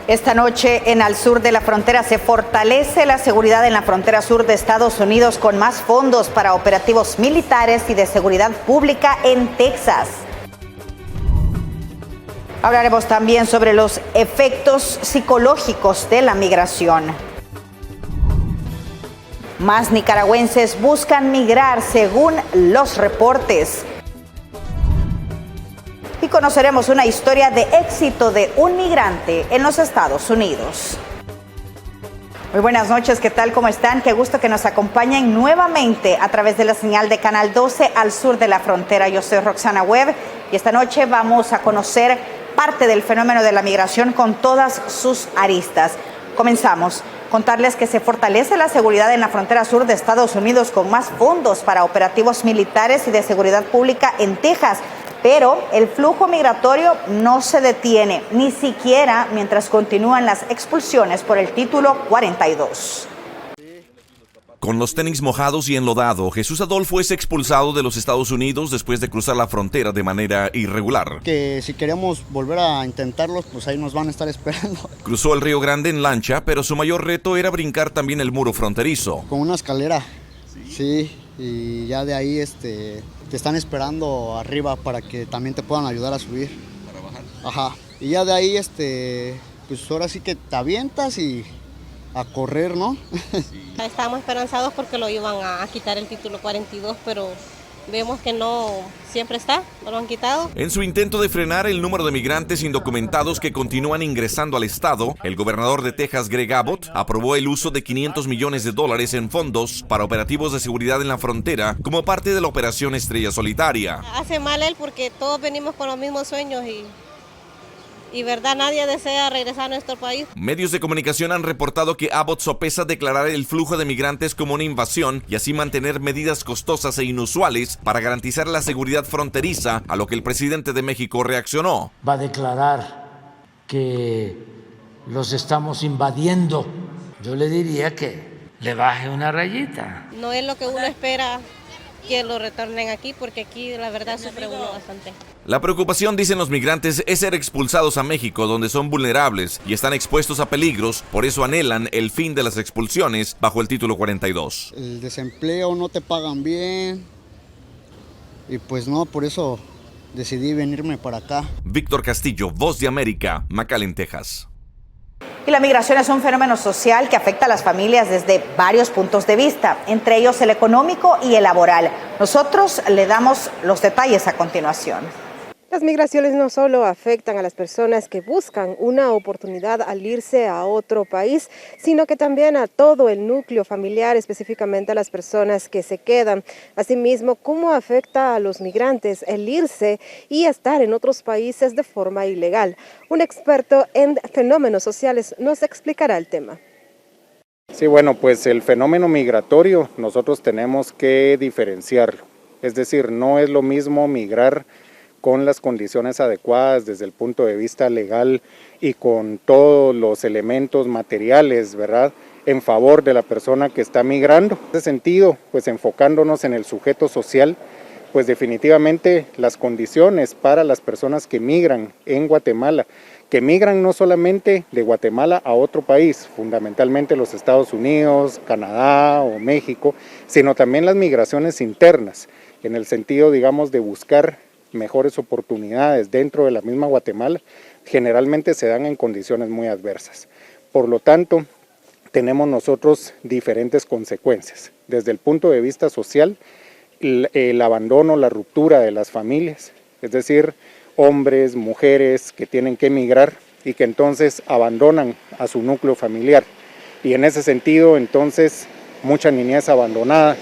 Esta noche en al sur de la frontera se fortalece la seguridad en la frontera sur de Estados Unidos con más fondos para operativos militares y de seguridad pública en Texas. Hablaremos también sobre los efectos psicológicos de la migración. Más nicaragüenses buscan migrar según los reportes. Y conoceremos una historia de éxito de un migrante en los Estados Unidos. Muy buenas noches, ¿qué tal? ¿Cómo están? Qué gusto que nos acompañen nuevamente a través de la señal de Canal 12 al sur de la frontera. Yo soy Roxana Webb y esta noche vamos a conocer parte del fenómeno de la migración con todas sus aristas. Comenzamos. Contarles que se fortalece la seguridad en la frontera sur de Estados Unidos con más fondos para operativos militares y de seguridad pública en Texas. Pero el flujo migratorio no se detiene, ni siquiera mientras continúan las expulsiones por el título 42. Con los tenis mojados y enlodado, Jesús Adolfo es expulsado de los Estados Unidos después de cruzar la frontera de manera irregular. Que si queremos volver a intentarlos, pues ahí nos van a estar esperando. Cruzó el Río Grande en lancha, pero su mayor reto era brincar también el muro fronterizo. Con una escalera, sí, y ya de ahí te están esperando arriba para que también te puedan ayudar a subir. Para bajar. Ajá, y ya de ahí pues ahora sí que te avientas y a correr, ¿no? Sí. Estábamos esperanzados porque lo iban a quitar el título 42, pero vemos que no siempre está, no lo han quitado. En su intento de frenar el número de migrantes indocumentados que continúan ingresando al estado, el gobernador de Texas, Greg Abbott, aprobó el uso de $500 millones en fondos para operativos de seguridad en la frontera como parte de la operación Estrella Solitaria. Hace mal él porque todos venimos con los mismos sueños y verdad, nadie desea regresar a nuestro país. Medios de comunicación han reportado que Abbott sopesa declarar el flujo de migrantes como una invasión y así mantener medidas costosas e inusuales para garantizar la seguridad fronteriza, a lo que el presidente de México reaccionó. Va a declarar que los estamos invadiendo. Yo le diría que le baje una rayita. No es lo que uno espera que lo retornen aquí, porque aquí la verdad sufre uno bastante. La preocupación, dicen los migrantes, es ser expulsados a México, donde son vulnerables y están expuestos a peligros. Por eso anhelan el fin de las expulsiones bajo el título 42. El desempleo, no te pagan bien y pues no, por eso decidí venirme para acá. Víctor Castillo, Voz de América, McAllen, Texas. Y la migración es un fenómeno social que afecta a las familias desde varios puntos de vista, entre ellos el económico y el laboral. Nosotros le damos los detalles a continuación. Las migraciones no solo afectan a las personas que buscan una oportunidad al irse a otro país, sino que también a todo el núcleo familiar, específicamente a las personas que se quedan. Asimismo, ¿cómo afecta a los migrantes el irse y estar en otros países de forma ilegal? Un experto en fenómenos sociales nos explicará el tema. Sí, bueno, pues el fenómeno migratorio nosotros tenemos que diferenciarlo. Es decir, no es lo mismo migrar con las condiciones adecuadas desde el punto de vista legal y con todos los elementos materiales, ¿verdad?, en favor de la persona que está migrando. En ese sentido, pues enfocándonos en el sujeto social, pues definitivamente las condiciones para las personas que migran en Guatemala, que migran no solamente de Guatemala a otro país, fundamentalmente los Estados Unidos, Canadá o México, sino también las migraciones internas, en el sentido, digamos, de buscar mejores oportunidades dentro de la misma Guatemala, generalmente se dan en condiciones muy adversas. Por lo tanto, tenemos nosotros diferentes consecuencias. Desde el punto de vista social, el abandono, la ruptura de las familias, es decir, hombres, mujeres que tienen que emigrar y que entonces abandonan a su núcleo familiar. Y en ese sentido, entonces, mucha niñez abandonada,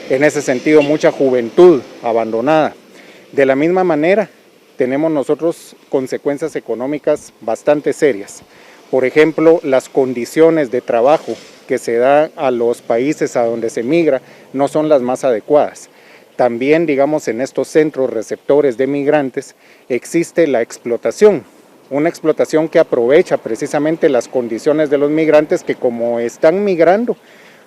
en ese sentido, mucha juventud abandonada. De la misma manera, tenemos nosotros consecuencias económicas bastante serias. Por ejemplo, las condiciones de trabajo que se dan a los países a donde se migra no son las más adecuadas. También, digamos, en estos centros receptores de migrantes existe la explotación, una explotación que aprovecha precisamente las condiciones de los migrantes que, como están migrando,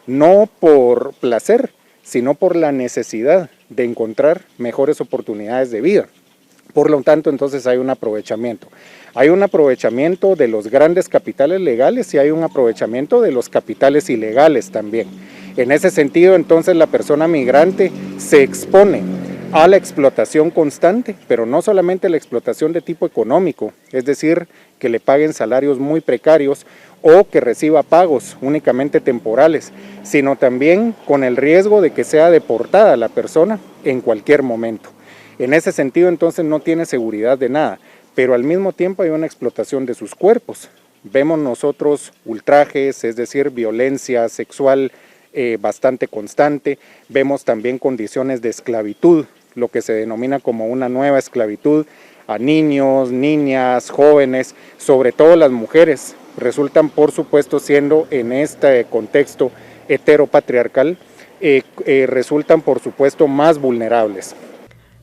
no por placer, sino por la necesidad de encontrar mejores oportunidades de vida. Por lo tanto, entonces hay un aprovechamiento. Hay un aprovechamiento de los grandes capitales legales y hay un aprovechamiento de los capitales ilegales también. En ese sentido, entonces, la persona migrante se expone a la explotación constante, pero no solamente la explotación de tipo económico, es decir, que le paguen salarios muy precarios o que reciba pagos únicamente temporales, sino también con el riesgo de que sea deportada la persona en cualquier momento. En ese sentido, entonces, no tiene seguridad de nada, pero al mismo tiempo hay una explotación de sus cuerpos. Vemos nosotros ultrajes, es decir, violencia sexual bastante constante. Vemos también condiciones de esclavitud, lo que se denomina como una nueva esclavitud a niños, niñas, jóvenes, sobre todo las mujeres. Resultan, por supuesto, siendo en este contexto heteropatriarcal, resultan, por supuesto, más vulnerables.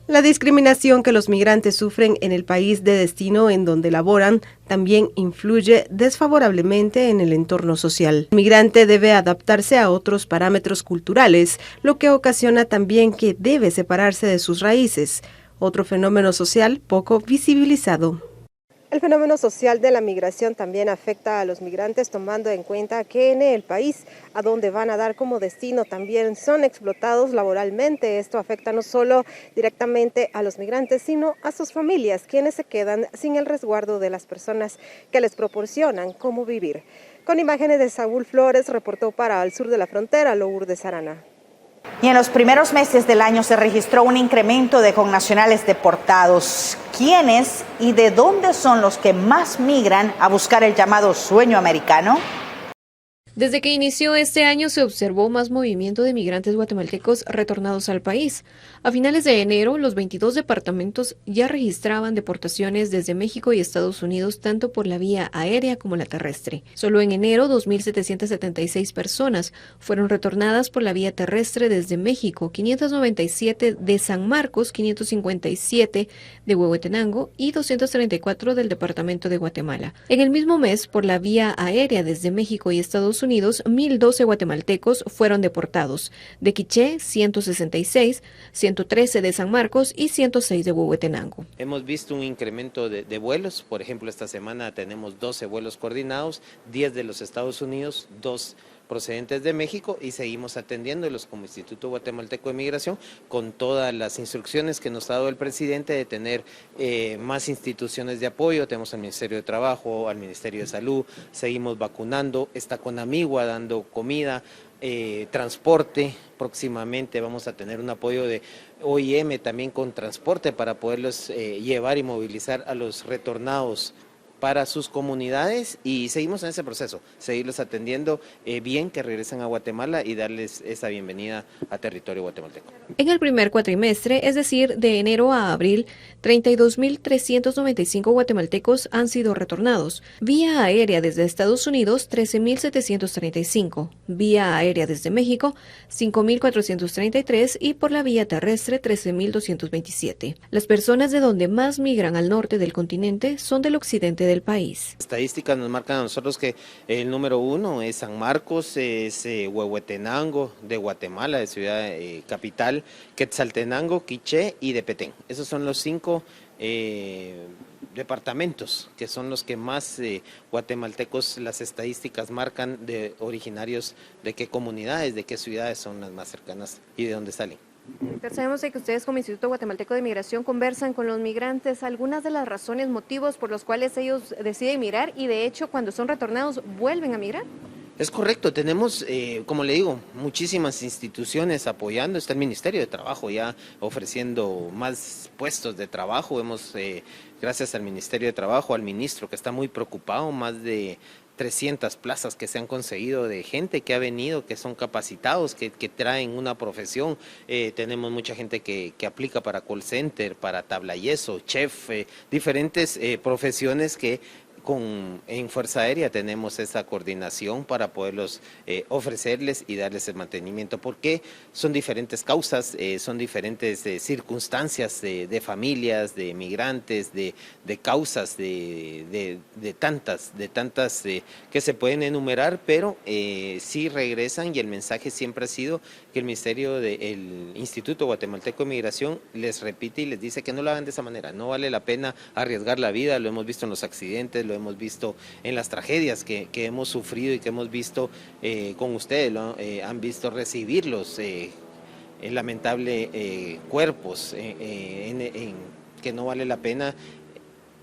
La discriminación que los migrantes sufren en el país de destino en donde laboran también influye desfavorablemente en el entorno social. El migrante debe adaptarse a otros parámetros culturales, lo que ocasiona también que debe separarse de sus raíces, otro fenómeno social poco visibilizado. El fenómeno social de la migración también afecta a los migrantes, tomando en cuenta que en el país a donde van a dar como destino también son explotados laboralmente. Esto afecta no solo directamente a los migrantes, sino a sus familias, quienes se quedan sin el resguardo de las personas que les proporcionan cómo vivir. Con imágenes de Saúl Flores, reportó para Al Sur de la Frontera, Lourdes Arana. Y en los primeros meses del año se registró un incremento de connacionales deportados. ¿Quiénes y de dónde son los que más migran a buscar el llamado sueño americano? Desde que inició este año se observó más movimiento de migrantes guatemaltecos retornados al país. A finales de enero, los 22 departamentos ya registraban deportaciones desde México y Estados Unidos tanto por la vía aérea como la terrestre. Solo en enero, 2.776 personas fueron retornadas por la vía terrestre desde México, 597 de San Marcos, 557 de Huehuetenango y 234 del departamento de Guatemala. En el mismo mes, por la vía aérea desde México y Estados Unidos, 1.012 guatemaltecos fueron deportados. De Quiché, 166, 113 de San Marcos y 106 de Huehuetenango. Hemos visto un incremento de vuelos. Por ejemplo, esta semana tenemos 12 vuelos coordinados, 10 de los Estados Unidos, 2 procedentes de México, y seguimos atendiéndolos como Instituto Guatemalteco de Migración con todas las instrucciones que nos ha dado el presidente de tener más instituciones de apoyo. Tenemos al Ministerio de Trabajo, al Ministerio de Salud, seguimos vacunando, está Conamigua dando comida, transporte. Próximamente vamos a tener un apoyo de OIM también con transporte para poderlos llevar y movilizar a los retornados para sus comunidades, y seguimos en ese proceso, seguirlos atendiendo bien, que regresen a Guatemala y darles esa bienvenida a territorio guatemalteco. En el primer cuatrimestre, es decir, de enero a abril, 32.395 guatemaltecos han sido retornados. Vía aérea desde Estados Unidos, 13.735. Vía aérea desde México, 5.433 y por la vía terrestre, 13.227. Las personas de donde más migran al norte del continente son del occidente del país. Estadísticas nos marcan a nosotros que el número 1 es San Marcos, es Huehuetenango de Guatemala, de ciudad capital, Quetzaltenango, Quiché y de Petén. Esos son los 5 departamentos que son los que más guatemaltecos, las estadísticas marcan, de originarios de qué comunidades, de qué ciudades son las más cercanas y de dónde salen. Sabemos que ustedes como Instituto Guatemalteco de Migración conversan con los migrantes, algunas de las razones, motivos por los cuales ellos deciden migrar y de hecho cuando son retornados vuelven a migrar. Es correcto, tenemos, como le digo, muchísimas instituciones apoyando. Está el Ministerio de Trabajo ya ofreciendo más puestos de trabajo. Hemos, gracias al Ministerio de Trabajo, al ministro que está muy preocupado, más de 300 plazas que se han conseguido de gente que ha venido, que son capacitados, que traen una profesión. Tenemos mucha gente que aplica para call center, para tabla yeso, chef, diferentes profesiones que en Fuerza Aérea tenemos esa coordinación para poderlos ofrecerles y darles el mantenimiento, porque son diferentes causas, son diferentes circunstancias de familias, de migrantes, de causas, de tantas que se pueden enumerar, pero sí regresan, y el mensaje siempre ha sido que el Ministerio del Instituto Guatemalteco de Migración les repite y les dice que no lo hagan de esa manera, no vale la pena arriesgar la vida, lo hemos visto en los accidentes, lo hemos visto en las tragedias que hemos sufrido y que hemos visto con ustedes, han visto recibir los lamentables cuerpos que no vale la pena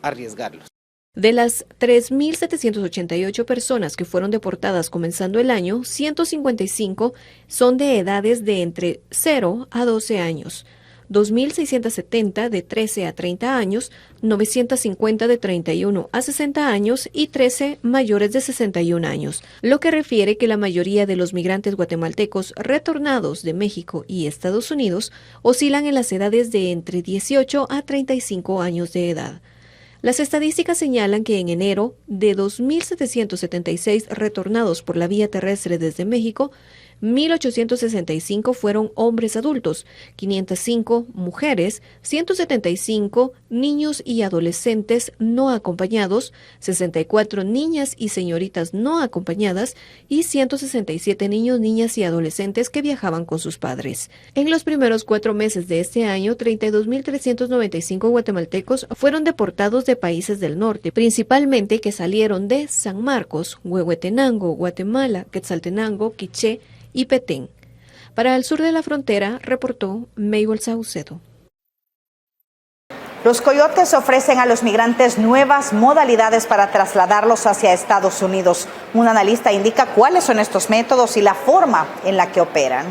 arriesgarlos. De las 3.788 personas que fueron deportadas comenzando el año, 155 son de edades de entre 0 a 12 años, 2.670 de 13 a 30 años, 950 de 31 a 60 años y 13 mayores de 61 años, lo que refiere que la mayoría de los migrantes guatemaltecos retornados de México y Estados Unidos oscilan en las edades de entre 18 a 35 años de edad. Las estadísticas señalan que en enero, de 2.776 retornados por la vía terrestre desde México, 1.865 fueron hombres adultos, 505 mujeres, 175 niños y adolescentes no acompañados, 64 niñas y señoritas no acompañadas y 167 niños, niñas y adolescentes que viajaban con sus padres. En los primeros 4 meses de este año, 32.395 guatemaltecos fueron deportados de países del norte, principalmente que salieron de San Marcos, Huehuetenango, Guatemala, Quetzaltenango, Quiché y Petén. Para el sur de la frontera, reportó Mabel Saucedo. Los coyotes ofrecen a los migrantes nuevas modalidades para trasladarlos hacia Estados Unidos. Un analista indica cuáles son estos métodos y la forma en la que operan.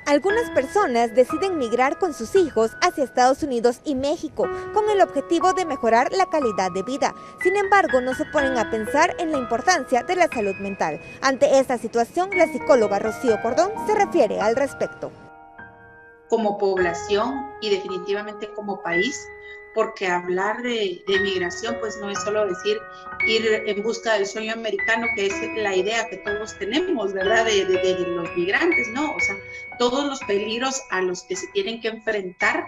Algunas personas deciden migrar con sus hijos hacia Estados Unidos y México con el objetivo de mejorar la calidad de vida. Sin embargo, no se ponen a pensar en la importancia de la salud mental. Ante esta situación, la psicóloga Rocío Cordón se refiere al respecto. Como población y definitivamente como país, porque hablar de migración pues no es solo decir ir en busca del sueño americano, que es la idea que todos tenemos, ¿verdad? De los migrantes, ¿no? O sea, todos los peligros a los que se tienen que enfrentar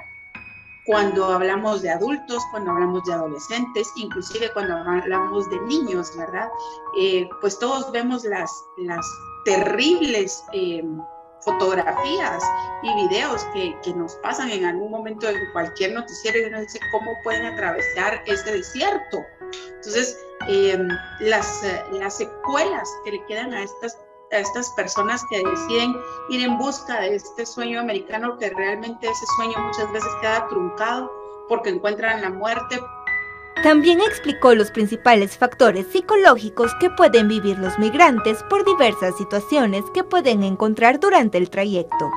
cuando hablamos de adultos, cuando hablamos de adolescentes, inclusive cuando hablamos de niños, ¿verdad? Pues todos vemos las terribles fotografías y videos que nos pasan en algún momento en cualquier noticiero y uno dice cómo pueden atravesar este desierto. Entonces, las secuelas que le quedan a estas personas que deciden ir en busca de este sueño americano, que realmente ese sueño muchas veces queda truncado porque encuentran la muerte. También explicó los principales factores psicológicos que pueden vivir los migrantes por diversas situaciones que pueden encontrar durante el trayecto.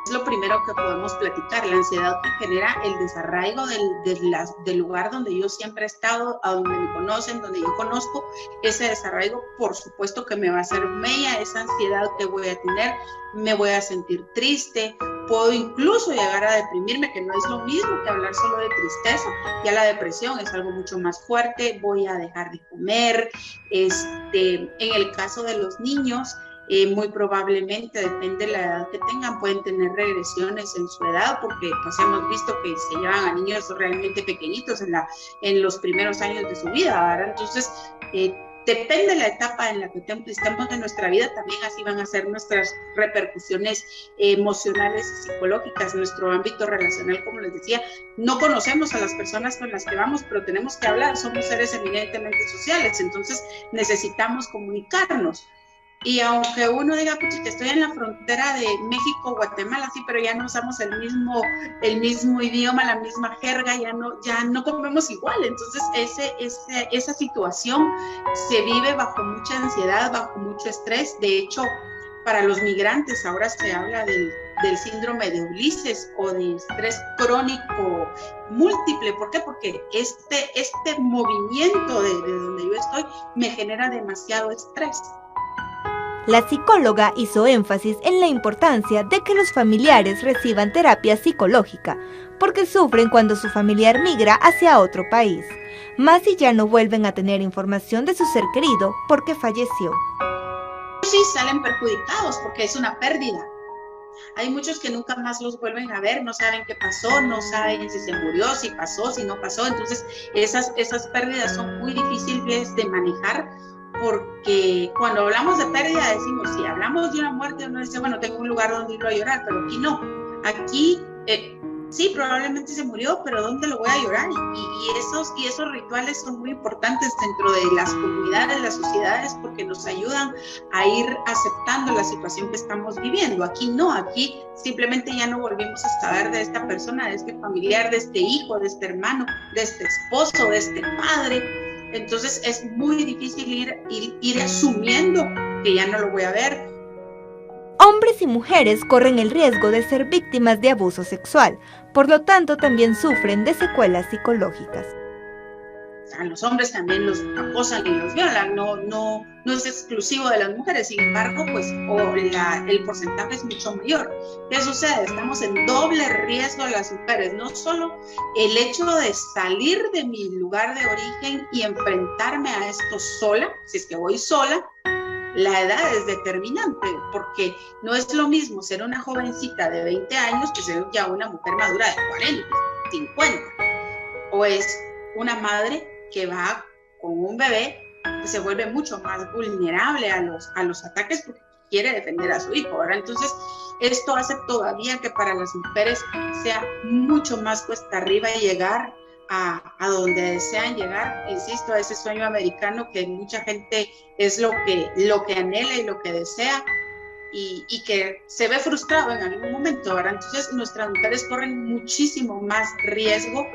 Es lo primero que podemos platicar, la ansiedad que genera el desarraigo del lugar donde yo siempre he estado, a donde me conocen, donde yo conozco. Ese desarraigo, por supuesto que me va a hacer mella, esa ansiedad que voy a tener, me voy a sentir triste, puedo incluso llegar a deprimirme, que no es lo mismo que hablar solo de tristeza. Ya la depresión es algo mucho más fuerte, voy a dejar de comer. En el caso de los niños, muy probablemente, depende de la edad que tengan, pueden tener regresiones en su edad, porque pues hemos visto que se llevan a niños realmente pequeñitos en los primeros años de su vida, ¿verdad? Entonces, depende de la etapa en la que estemos en nuestra vida, también así van a ser nuestras repercusiones emocionales y psicológicas, nuestro ámbito relacional, como les decía. No conocemos a las personas con las que vamos, pero tenemos que hablar, somos seres eminentemente sociales, entonces necesitamos comunicarnos. Y aunque uno diga, pues que estoy en la frontera de México-Guatemala, sí, pero ya no usamos el mismo idioma, la misma jerga, ya no comemos igual. Entonces esa situación se vive bajo mucha ansiedad, bajo mucho estrés. De hecho, para los migrantes ahora se habla del síndrome de Ulises o de estrés crónico múltiple. ¿Por qué? Porque este movimiento de donde yo estoy me genera demasiado estrés. La psicóloga hizo énfasis en la importancia de que los familiares reciban terapia psicológica, porque sufren cuando su familiar migra hacia otro país, más si ya no vuelven a tener información de su ser querido porque falleció. Sí salen perjudicados porque es una pérdida. Hay muchos que nunca más los vuelven a ver, no saben qué pasó, no saben si se murió, si pasó, si no pasó. Entonces esas pérdidas son muy difíciles de manejar, porque cuando hablamos de pérdida decimos, si hablamos de una muerte, uno dice, bueno, tengo un lugar donde irlo a llorar, pero aquí no. Aquí sí, probablemente se murió, pero ¿dónde lo voy a llorar? Y esos rituales son muy importantes dentro de las comunidades, las sociedades, porque nos ayudan a ir aceptando la situación que estamos viviendo. Aquí no, aquí simplemente ya no volvimos a saber de esta persona, de este familiar, de este hijo, de este hermano, de este esposo, de este padre. Entonces es muy difícil ir asumiendo que ya no lo voy a ver. Hombres y mujeres corren el riesgo de ser víctimas de abuso sexual, por lo tanto también sufren de secuelas psicológicas. A los hombres también los acosan y los violan, no es exclusivo de las mujeres, sin embargo, pues el porcentaje es mucho mayor. ¿Qué sucede? Estamos en doble riesgo las mujeres, no solo el hecho de salir de mi lugar de origen y enfrentarme a esto sola, si es que voy sola. La edad es determinante, porque no es lo mismo ser una jovencita de 20 años que ser ya una mujer madura de 40, 50. O es una madre que va con un bebé que se vuelve mucho más vulnerable a los ataques porque quiere defender a su hijo, ¿verdad? Entonces, esto hace todavía que para las mujeres sea mucho más cuesta arriba llegar a donde desean llegar, insisto, a ese sueño americano que mucha gente es lo que anhela y lo que desea y que se ve frustrado en algún momento, ¿verdad? Entonces nuestras mujeres corren muchísimo más riesgo,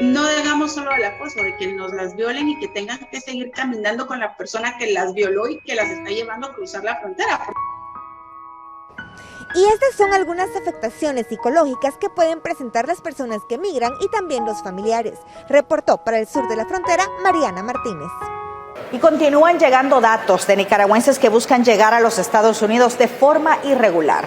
no digamos solo del acoso, de que nos las violen y que tengan que seguir caminando con la persona que las violó y que las está llevando a cruzar la frontera. Y estas son algunas afectaciones psicológicas que pueden presentar las personas que migran y también los familiares. Reportó para el sur de la frontera Mariana Martínez. Y continúan llegando datos de nicaragüenses que buscan llegar a los Estados Unidos de forma irregular.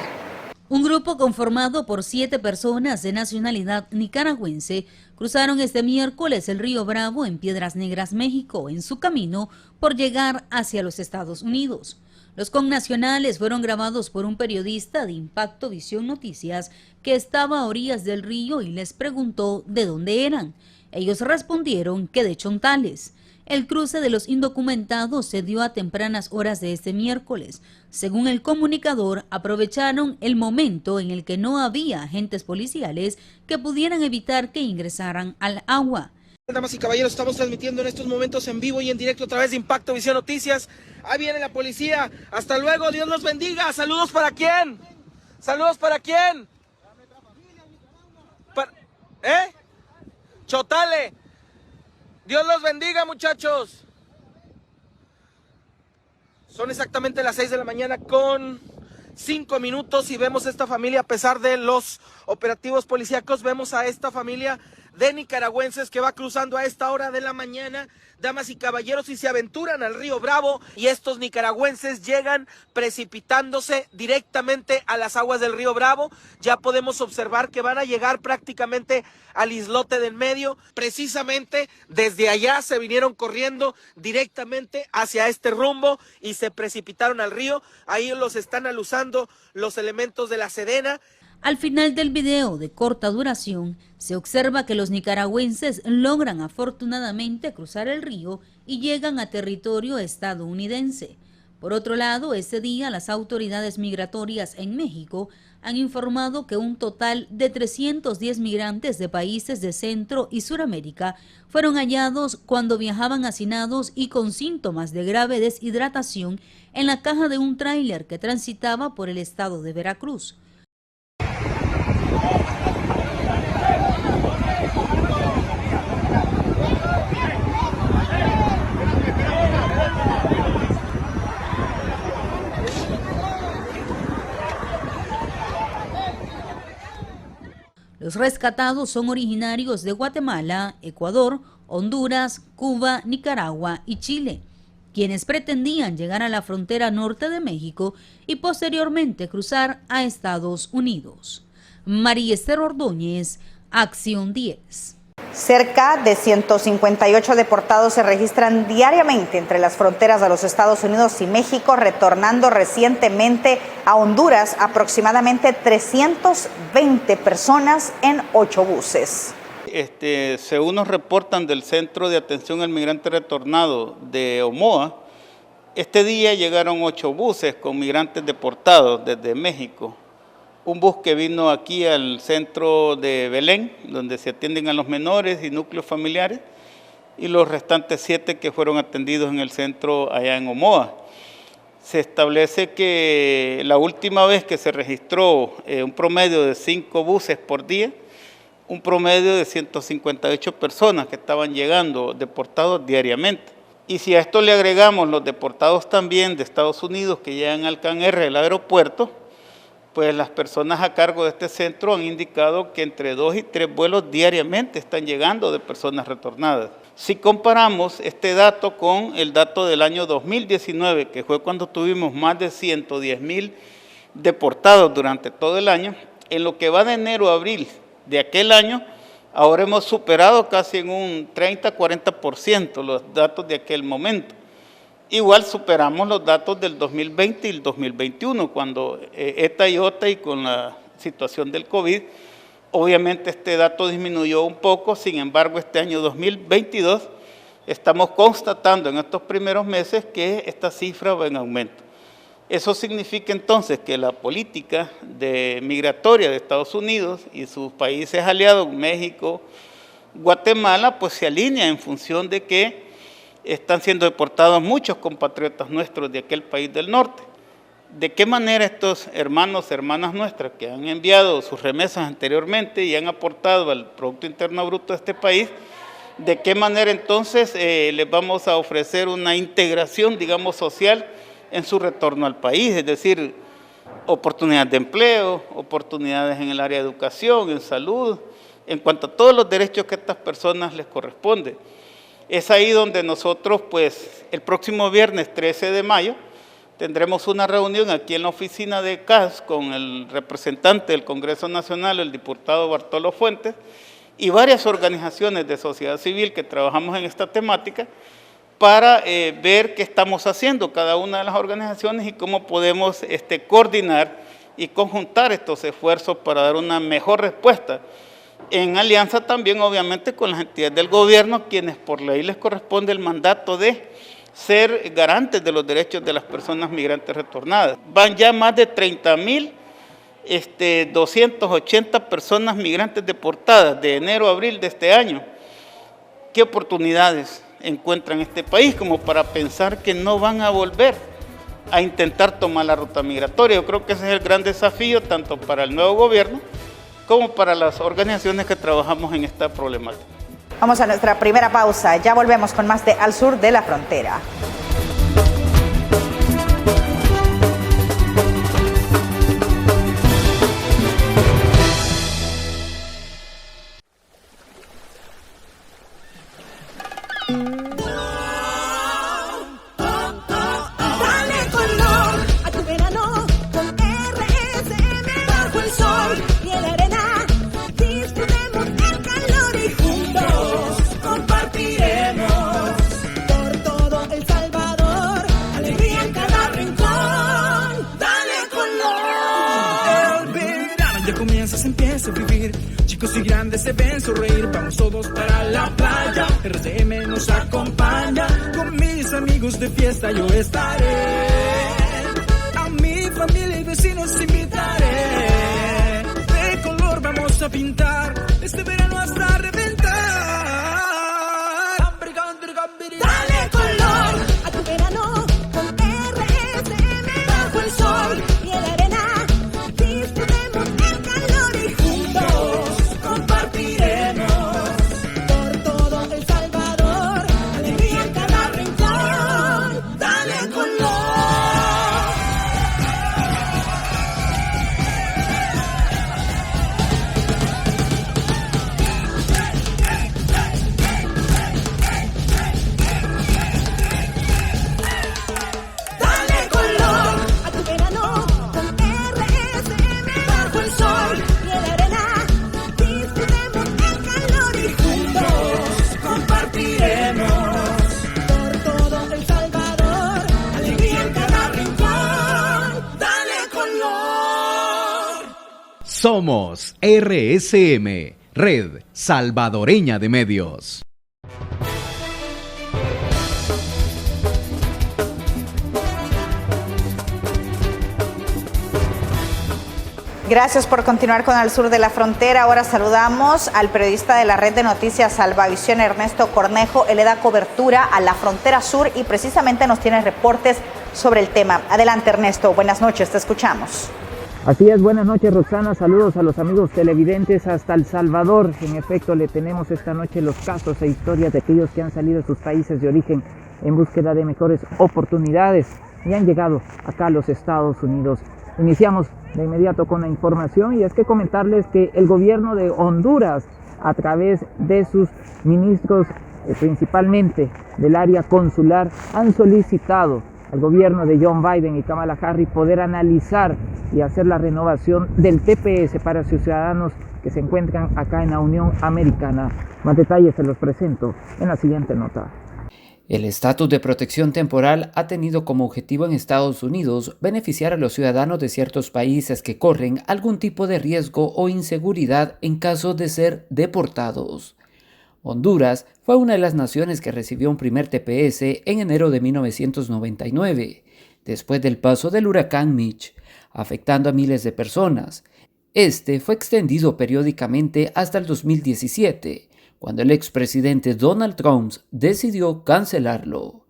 Un grupo conformado por 7 personas de nacionalidad nicaragüense cruzaron este miércoles el río Bravo en Piedras Negras, México, en su camino por llegar hacia los Estados Unidos. Los connacionales fueron grabados por un periodista de Impacto Visión Noticias que estaba a orillas del río y les preguntó de dónde eran. Ellos respondieron que de Chontales. El cruce de los indocumentados se dio a tempranas horas de este miércoles. Según el comunicador, aprovecharon el momento en el que no había agentes policiales que pudieran evitar que ingresaran al agua. Damas y caballeros, estamos transmitiendo en estos momentos en vivo y en directo a través de Impacto Visión Noticias. Ahí viene la policía. Hasta luego, Dios los bendiga. ¿Saludos para quién? ¿Saludos para quién? Chotale. Dios los bendiga, muchachos. Son exactamente las 6 de la mañana con 5 minutos y vemos esta familia, a pesar de los operativos policíacos, vemos a esta familia de nicaragüenses que va cruzando a esta hora de la mañana, damas y caballeros, y se aventuran al río Bravo, y estos nicaragüenses llegan precipitándose directamente a las aguas del río Bravo. Ya podemos observar que van a llegar prácticamente al islote del medio. Precisamente desde allá se vinieron corriendo directamente hacia este rumbo y se precipitaron al río. Ahí los están aluzando los elementos de la Sedena. Al final del video de corta duración, se observa que los nicaragüenses logran afortunadamente cruzar el río y llegan a territorio estadounidense. Por otro lado, este día las autoridades migratorias en México han informado que un total de 310 migrantes de países de Centro y Suramérica fueron hallados cuando viajaban hacinados y con síntomas de grave deshidratación en la caja de un tráiler que transitaba por el estado de Veracruz. Los rescatados son originarios de Guatemala, Ecuador, Honduras, Cuba, Nicaragua y Chile. quienes pretendían llegar a la frontera norte de México y posteriormente cruzar a Estados Unidos. María Esther Ordóñez, Acción 10. Cerca de 158 deportados se registran diariamente entre las fronteras de los Estados Unidos y México, retornando recientemente a Honduras aproximadamente 320 personas en 8 buses. Según nos reportan del Centro de Atención al Migrante Retornado de Omoa, este día llegaron 8 buses con migrantes deportados desde México. Un bus que vino aquí al centro de Belén, donde se atienden a los menores y núcleos familiares, y los restantes 7 que fueron atendidos en el centro allá en Omoa. Se establece que la última vez que se registró un promedio de 5 buses por día, un promedio de 158 personas que estaban llegando deportados diariamente. Y si a esto le agregamos los deportados también de Estados Unidos que llegan al CAN-R del aeropuerto, pues las personas a cargo de este centro han indicado que entre 2 y 3 vuelos diariamente están llegando de personas retornadas. Si comparamos este dato con el dato del año 2019, que fue cuando tuvimos más de 110,000 deportados durante todo el año, en lo que va de enero a abril de aquel año, ahora hemos superado casi en un 30-40% los datos de aquel momento. Igual superamos los datos del 2020 y el 2021, cuando ETA y OTA y con la situación del COVID, obviamente este dato disminuyó un poco. Sin embargo, este año 2022 estamos constatando en estos primeros meses que esta cifra va en aumento. Eso significa entonces que la política migratoria de Estados Unidos y sus países aliados, México, Guatemala, pues se alinea en función de que están siendo deportados muchos compatriotas nuestros de aquel país del norte. ¿De qué manera estos hermanos, hermanas nuestras que han enviado sus remesas anteriormente y han aportado al Producto Interno Bruto de este país, de qué manera entonces les vamos a ofrecer una integración, digamos, social en su retorno al país? Es decir, oportunidades de empleo, oportunidades en el área de educación, en salud, en cuanto a todos los derechos que a estas personas les corresponde. Es ahí donde nosotros, pues, el próximo viernes 13 de mayo, tendremos una reunión aquí en la oficina de CAS con el representante del Congreso Nacional, el diputado Bartolo Fuentes, y varias organizaciones de sociedad civil que trabajamos en esta temática para ver qué estamos haciendo cada una de las organizaciones y cómo podemos coordinar y conjuntar estos esfuerzos para dar una mejor respuesta, en alianza también obviamente con las entidades del gobierno, quienes por ley les corresponde el mandato de ser garantes de los derechos de las personas migrantes retornadas. Van ya más de 30,280 personas migrantes deportadas de enero a abril de este año. ¿Qué oportunidades encuentran este país como para pensar que no van a volver a intentar tomar la ruta migratoria? Yo creo que ese es el gran desafío tanto para el nuevo gobierno como para las organizaciones que trabajamos en esta problemática. Vamos a nuestra primera pausa, ya volvemos con más de Al Sur de la Frontera. Chicos y grandes se ven sonreír, vamos todos para la playa. RCM nos acompaña, con mis amigos de fiesta yo estaré. A mi familia y vecinos invitaré. De color vamos a pintar, este verano hasta reventar. Dale color a tu verano con RSM bajo el sol y en la arena. Disfrutemos el calor y juntos compartiremos por todo El Salvador, alegría en cada rincón. Dale color. Somos RSM, Red Salvadoreña de Medios. Gracias por continuar con Al Sur de la Frontera. Ahora saludamos al periodista de la red de noticias Salvavisión, Ernesto Cornejo. Él le da cobertura a la frontera sur y precisamente nos tiene reportes sobre el tema. Adelante, Ernesto. Buenas noches, te escuchamos. Así es, buenas noches, Roxana. Saludos a los amigos televidentes hasta El Salvador. En efecto, le tenemos esta noche los casos e historias de aquellos que han salido de sus países de origen en búsqueda de mejores oportunidades y han llegado acá a los Estados Unidos. Iniciamos de inmediato con la información y es que comentarles que el gobierno de Honduras, a través de sus ministros, principalmente del área consular, han solicitado al gobierno de John Biden y Kamala Harris poder analizar y hacer la renovación del TPS para sus ciudadanos que se encuentran acá en la Unión Americana. Más detalles se los presento en la siguiente nota. El estatus de protección temporal ha tenido como objetivo en Estados Unidos beneficiar a los ciudadanos de ciertos países que corren algún tipo de riesgo o inseguridad en caso de ser deportados. Honduras fue una de las naciones que recibió un primer TPS en enero de 1999, después del paso del huracán Mitch, afectando a miles de personas. Este fue extendido periódicamente hasta el 2017, cuando el expresidente Donald Trump decidió cancelarlo.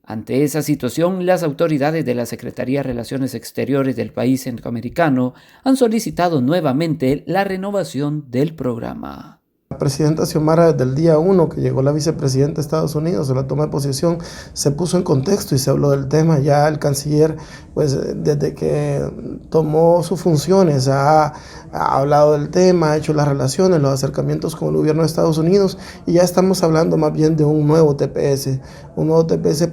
Ante esa situación, las autoridades de la Secretaría de Relaciones Exteriores del país centroamericano han solicitado nuevamente la renovación del programa. La presidenta Xiomara, desde el día 1 que llegó la vicepresidenta de Estados Unidos a la toma de posesión, se puso en contexto y se habló del tema. Ya el canciller, pues desde que tomó sus funciones, ha hablado del tema, ha hecho las relaciones, los acercamientos con el gobierno de Estados Unidos y ya estamos hablando más bien de un nuevo TPS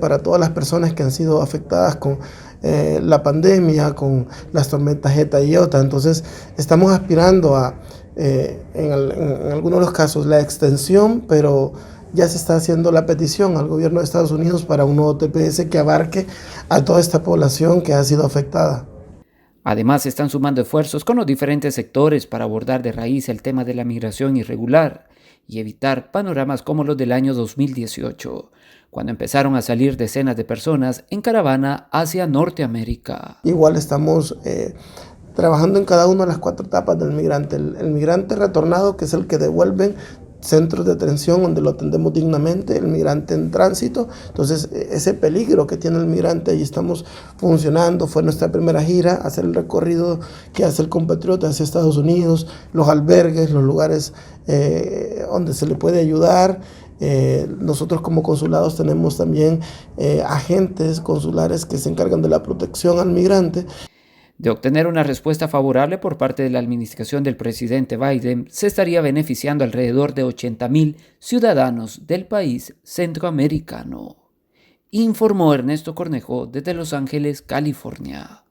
para todas las personas que han sido afectadas con la pandemia, con las tormentas ETA y IOTA. Entonces estamos aspirando a en algunos de los casos la extensión, pero ya se está haciendo la petición al gobierno de Estados Unidos para un nuevo TPS que abarque a toda esta población que ha sido afectada. Además, se están sumando esfuerzos con los diferentes sectores para abordar de raíz el tema de la migración irregular y evitar panoramas como los del año 2018, cuando empezaron a salir decenas de personas en caravana hacia Norteamérica. Igual estamos trabajando en cada una de las 4 etapas del migrante. El migrante retornado, que es el que devuelven centros de detención donde lo atendemos dignamente, el migrante en tránsito. Entonces, ese peligro que tiene el migrante, ahí estamos funcionando. Fue nuestra primera gira, hacer el recorrido que hace el compatriota hacia Estados Unidos, los albergues, los lugares donde se le puede ayudar. Nosotros como consulados tenemos también agentes consulares que se encargan de la protección al migrante. De obtener una respuesta favorable por parte de la administración del presidente Biden, se estaría beneficiando alrededor de 80,000 ciudadanos del país centroamericano. Informó Ernesto Cornejo desde Los Ángeles, California.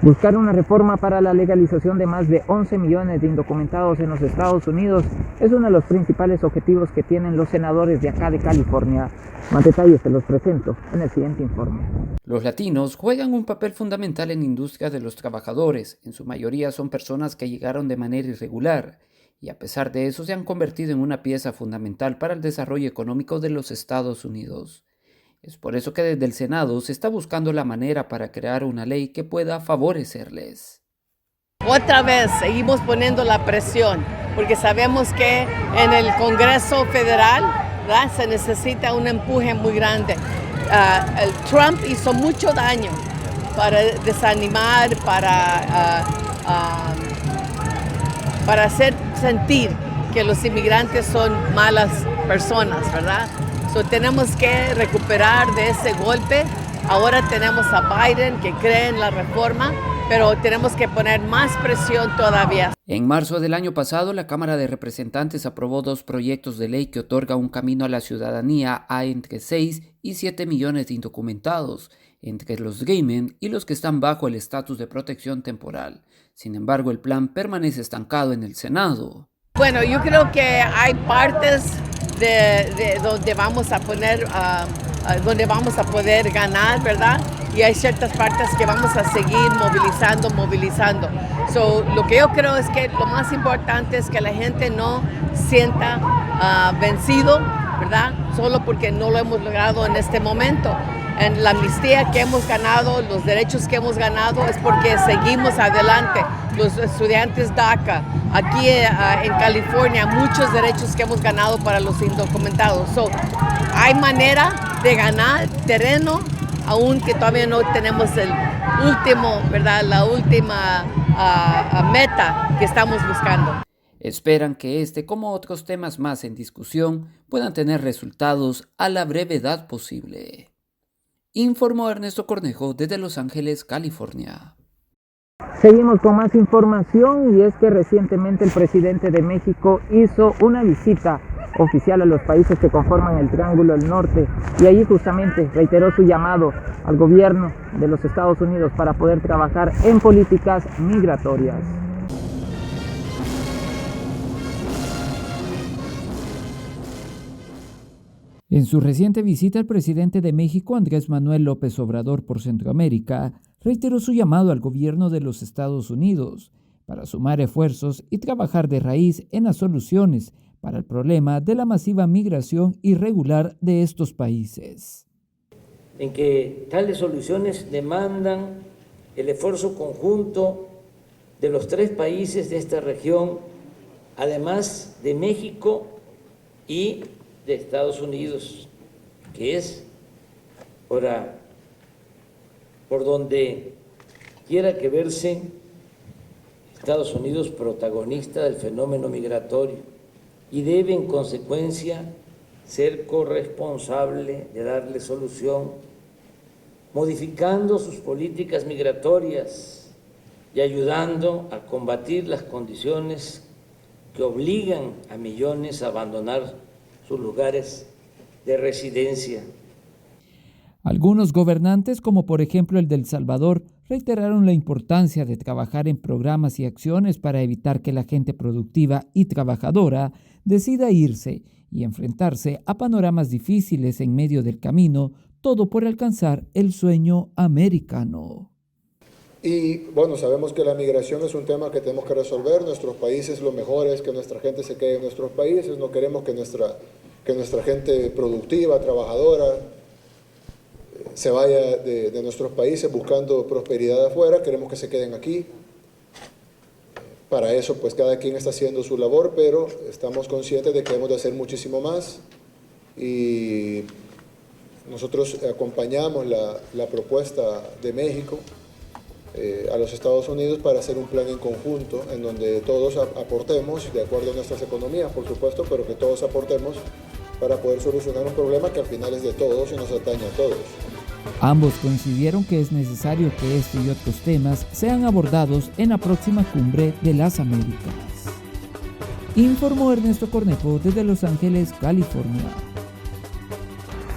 Buscar una reforma para la legalización de más de 11 millones de indocumentados en los Estados Unidos es uno de los principales objetivos que tienen los senadores de acá de California. Más detalles se los presento en el siguiente informe. Los latinos juegan un papel fundamental en la industria de los trabajadores. En su mayoría son personas que llegaron de manera irregular y a pesar de eso se han convertido en una pieza fundamental para el desarrollo económico de los Estados Unidos. Es por eso que desde el Senado se está buscando la manera para crear una ley que pueda favorecerles. Otra vez seguimos poniendo la presión, porque sabemos que en el Congreso Federal, ¿verdad?, se necesita un empuje muy grande. El Trump hizo mucho daño para desanimar, para hacer sentir que los inmigrantes son malas personas, ¿verdad? Tenemos que recuperar de ese golpe. Ahora tenemos a Biden que cree en la reforma, pero tenemos que poner más presión todavía. En marzo del año pasado, la Cámara de Representantes aprobó 2 proyectos de ley que otorgan un camino a la ciudadanía a entre 6 y 7 millones de indocumentados, entre los Dreamers y los que están bajo el estatus de protección temporal. Sin embargo, el plan permanece estancado en el Senado. Bueno, yo creo que hay partes de donde vamos a poner, donde vamos a poder ganar, ¿verdad? Y hay ciertas partes que vamos a seguir movilizando. Lo que yo creo es que lo más importante es que la gente no sienta vencido, ¿verdad? Solo porque no lo hemos logrado en este momento. En la amnistía que hemos ganado, los derechos que hemos ganado, es porque seguimos adelante. Los estudiantes DACA, aquí en California, muchos derechos que hemos ganado para los indocumentados. Hay manera de ganar terreno, aunque todavía no tenemos el último, ¿verdad? La última meta que estamos buscando. Esperan que este, como otros temas más en discusión, puedan tener resultados a la brevedad posible. Informó Ernesto Cornejo desde Los Ángeles, California. Seguimos con más información y es que recientemente el presidente de México hizo una visita oficial a los países que conforman el Triángulo del Norte y allí justamente reiteró su llamado al gobierno de los Estados Unidos para poder trabajar en políticas migratorias. En su reciente visita, el presidente de México, Andrés Manuel López Obrador, por Centroamérica, reiteró su llamado al gobierno de los Estados Unidos para sumar esfuerzos y trabajar de raíz en las soluciones para el problema de la masiva migración irregular de estos países. En que tales soluciones demandan el esfuerzo conjunto de los 3 países de esta región, además de México y de Estados Unidos, que es por donde quiera que verse Estados Unidos protagonista del fenómeno migratorio y debe en consecuencia ser corresponsable de darle solución, modificando sus políticas migratorias y ayudando a combatir las condiciones que obligan a millones a abandonar sus lugares de residencia. Algunos gobernantes, como por ejemplo el de El Salvador, reiteraron la importancia de trabajar en programas y acciones para evitar que la gente productiva y trabajadora decida irse y enfrentarse a panoramas difíciles en medio del camino, todo por alcanzar el sueño americano. Y bueno, sabemos que la migración es un tema que tenemos que resolver. Nuestros países, lo mejor es que nuestra gente se quede en nuestros países. No queremos que nuestra gente productiva, trabajadora, se vaya de nuestros países buscando prosperidad afuera. Queremos que se queden aquí. Para eso, pues cada quien está haciendo su labor, pero estamos conscientes de que debemos de hacer muchísimo más. Y nosotros acompañamos la propuesta de México a los Estados Unidos para hacer un plan en conjunto en donde todos aportemos, de acuerdo a nuestras economías, por supuesto, pero que todos aportemos para poder solucionar un problema que al final es de todos y nos atañe a todos. Ambos coincidieron que es necesario que este y otros temas sean abordados en la próxima cumbre de las Américas. Informó Ernesto Cornejo desde Los Ángeles, California.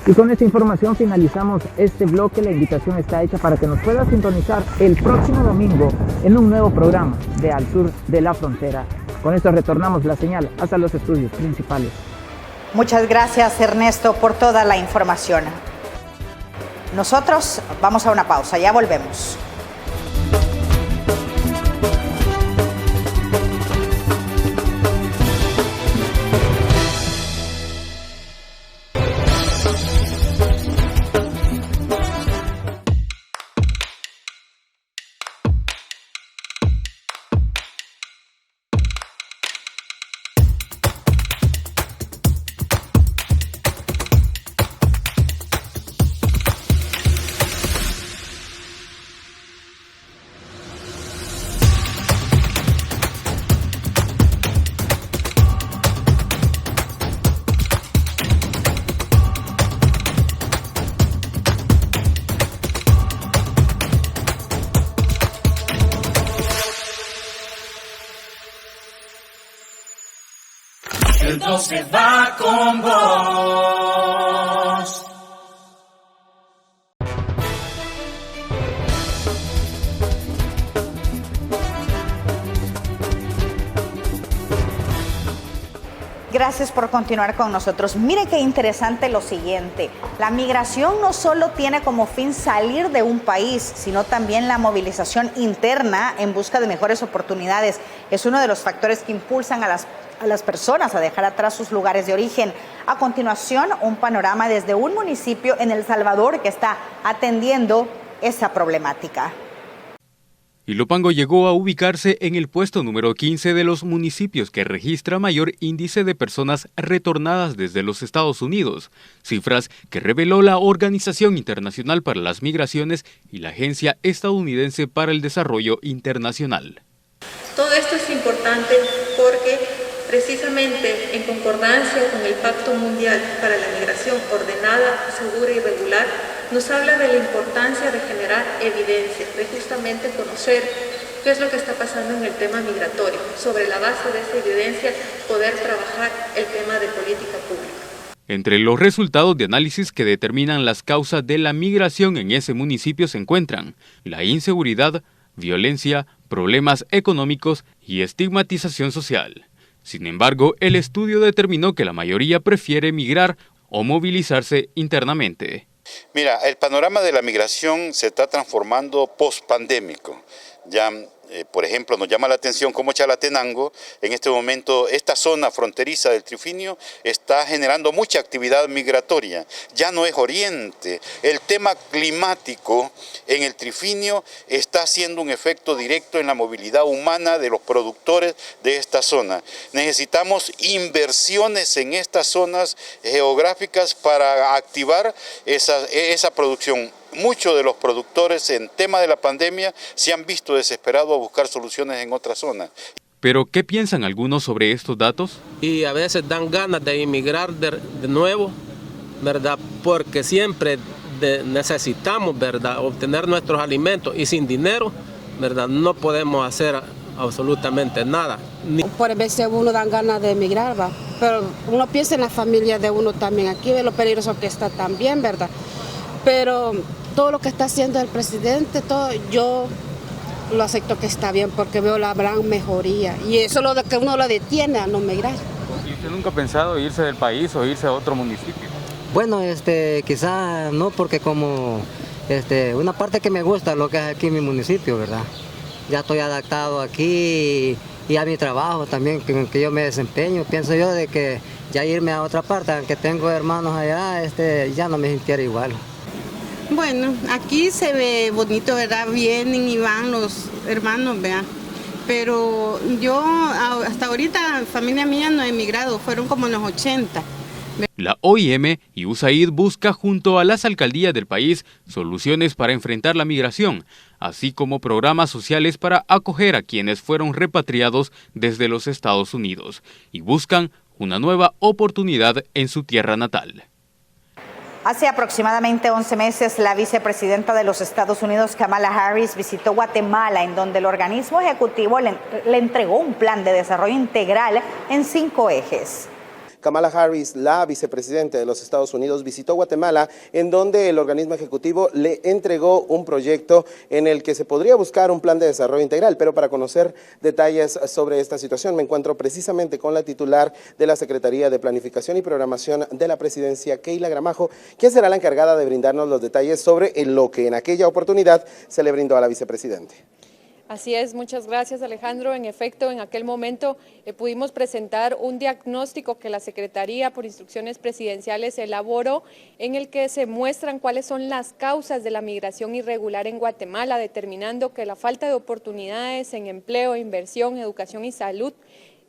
Y con esta información finalizamos este bloque. La invitación está hecha para que nos pueda sintonizar el próximo domingo en un nuevo programa de Al Sur de la Frontera. Con esto retornamos la señal hasta los estudios principales. Muchas gracias, Ernesto, por toda la información. Nosotros vamos a una pausa, ya volvemos. El 12 va con vos. Gracias por continuar con nosotros. Mire qué interesante lo siguiente. La migración no solo tiene como fin salir de un país, sino también la movilización interna en busca de mejores oportunidades. Es uno de los factores que impulsan a las personas a dejar atrás sus lugares de origen. A continuación, un panorama desde un municipio en El Salvador que está atendiendo esa problemática. Ilopango llegó a ubicarse en el puesto número 15 de los municipios que registra mayor índice de personas retornadas desde los Estados Unidos, cifras que reveló la Organización Internacional para las Migraciones y la Agencia Estadounidense para el Desarrollo Internacional. Todo esto es importante porque precisamente en concordancia con el Pacto Mundial para la Migración Ordenada, Segura y Regular, nos habla de la importancia de generar evidencia, de justamente conocer qué es lo que está pasando en el tema migratorio. Sobre la base de esa evidencia, poder trabajar el tema de política pública. Entre los resultados de análisis que determinan las causas de la migración en ese municipio se encuentran la inseguridad, violencia, problemas económicos y estigmatización social. Sin embargo, el estudio determinó que la mayoría prefiere migrar o movilizarse internamente. Mira, el panorama de la migración se está transformando post-pandémico. Ya, por ejemplo, nos llama la atención cómo Chalatenango, en este momento, esta zona fronteriza del Trifinio, está generando mucha actividad migratoria. Ya no es Oriente. El tema climático en el Trifinio está haciendo un efecto directo en la movilidad humana de los productores de esta zona. Necesitamos inversiones en estas zonas geográficas para activar esa producción. Muchos de los productores en tema de la pandemia se han visto desesperados a buscar soluciones en otras zonas. ¿Pero qué piensan algunos sobre estos datos? Y a veces dan ganas de emigrar de nuevo, ¿verdad? Porque siempre necesitamos, ¿verdad?, obtener nuestros alimentos y sin dinero, ¿verdad?, no podemos hacer absolutamente nada. Por veces uno dan ganas de emigrar, ¿va? Pero uno piensa en la familia de uno también aquí, de lo peligroso que está también, ¿verdad? Pero todo lo que está haciendo el presidente, todo, yo lo acepto que está bien porque veo la gran mejoría y eso es lo que uno lo detiene a no migrar. ¿Y usted nunca ha pensado irse del país o irse a otro municipio? Bueno, quizá no, porque como una parte que me gusta lo que es aquí en mi municipio, ¿verdad? Ya estoy adaptado aquí y a mi trabajo también, que yo me desempeño. Pienso yo de que ya irme a otra parte, aunque tengo hermanos allá, ya no me sintiera igual. Bueno, aquí se ve bonito, ¿verdad? Vienen y van los hermanos, ¿verdad? Pero yo hasta ahorita, familia mía no he emigrado, fueron como en los 80. La OIM y USAID busca junto a las alcaldías del país soluciones para enfrentar la migración, así como programas sociales para acoger a quienes fueron repatriados desde los Estados Unidos y buscan una nueva oportunidad en su tierra natal. Hace aproximadamente 11 meses, la vicepresidenta de los Estados Unidos, Kamala Harris, visitó Guatemala, en donde el organismo ejecutivo le entregó un plan de desarrollo integral en 5 ejes. Kamala Harris, la vicepresidenta de los Estados Unidos, visitó Guatemala, en donde el organismo ejecutivo le entregó un proyecto en el que se podría buscar un plan de desarrollo integral. Pero para conocer detalles sobre esta situación, me encuentro precisamente con la titular de la Secretaría de Planificación y Programación de la Presidencia, Keila Gramajo, quien será la encargada de brindarnos los detalles sobre lo que en aquella oportunidad se le brindó a la vicepresidenta. Así es, muchas gracias, Alejandro. En efecto, en aquel momento pudimos presentar un diagnóstico que la Secretaría, por instrucciones presidenciales, elaboró, en el que se muestran cuáles son las causas de la migración irregular en Guatemala, determinando que la falta de oportunidades en empleo, inversión, educación y salud,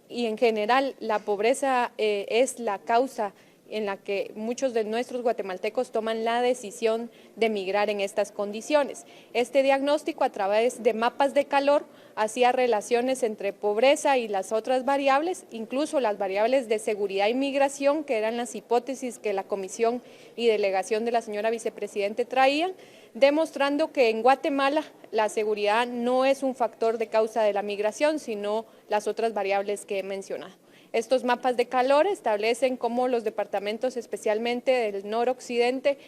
y en general la pobreza es la causa en la que muchos de nuestros guatemaltecos toman la decisión de migrar en estas condiciones. Este diagnóstico, a través de mapas de calor, hacía relaciones entre pobreza y las otras variables, incluso las variables de seguridad y migración, que eran las hipótesis que la comisión y delegación de la señora vicepresidente traían, demostrando que en Guatemala la seguridad no es un factor de causa de la migración, sino las otras variables que he mencionado. Estos mapas de calor establecen cómo los departamentos, especialmente del noroccidente,